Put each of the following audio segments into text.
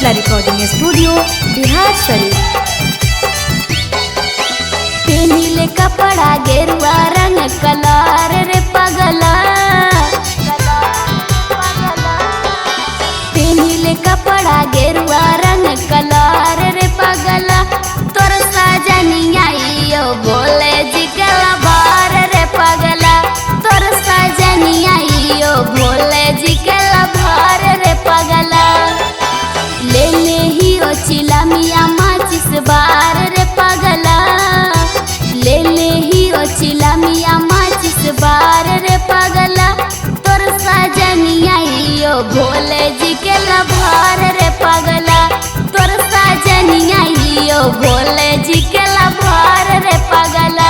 Mithila recording studio Bihar Sharif. पेनीले कपड़ा गेरुआ रंग कलर रे पगला, पेनीले कपड़ा गेरुआ रंग कलर रे पगला, तोर सजनिया यो बोले जिगला बार रे पगला, तोर सजनिया यो बोले जिगला बार रे पगला। ले ही ओ चिला मिया माचिस बार रे पगला, ले ही ओ चिला मिया माचिस बार रे पगला, तोर सजनिया यो भोले जी के लभार रे पगला, तोर सजनिया यो भोले जी के लभार रे पगला।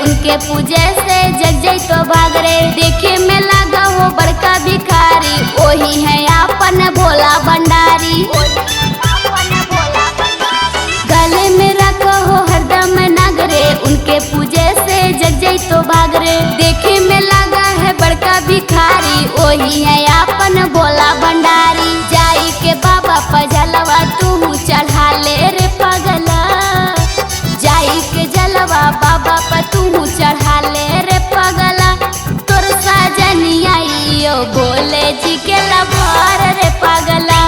उनके पूजे से जग जई तो भाग रे, देखे में लगा हो बड़का भिखारी, वही है अपन भोला भंडारी। गले में रखो हो हरदम नगरे, उनके पूजे से जग जई तो भाग रे, देखे में लगा है बड़का भिखारी, वही है अपन भोला भंडारी। जाई के बाबा पजलवा तू चढ़ा ले रे पगला, जाई के जलवा बाबा पर तू चढ़ा ले रे पगला, तोर सजनिया यो बोले जी के लभार रे पगला,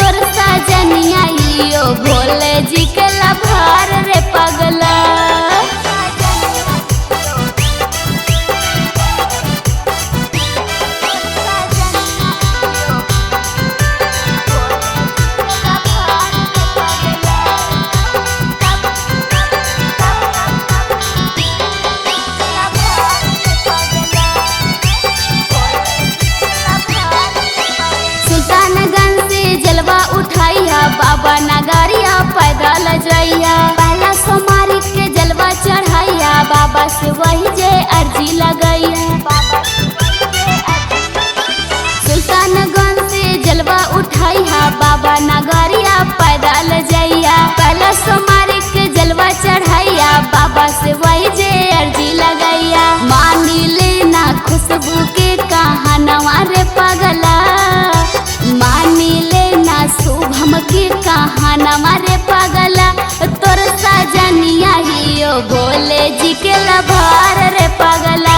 तोर सजनिया यो बोले जी के लभार रे पगला। उठाइया बाबा नगरिया पैदल जइया, पहला सोमारी के जलवा चढ़ाइया, बाबा से वही जे अर्जी लगैया। सुल्तानगंज से जलवा उठाइया बाबा नगरिया पैदल जइया, पहला सोमारी के जलवा चढ़ाइया, बाबा से वही जे अर्जी लगैया। मानी लेना खुशबू के कहानवा रे पगला, मानी लेना शुभम के कहानवा रे पगला, तोर सजनिया यो बोले जी के लभार रे पगला,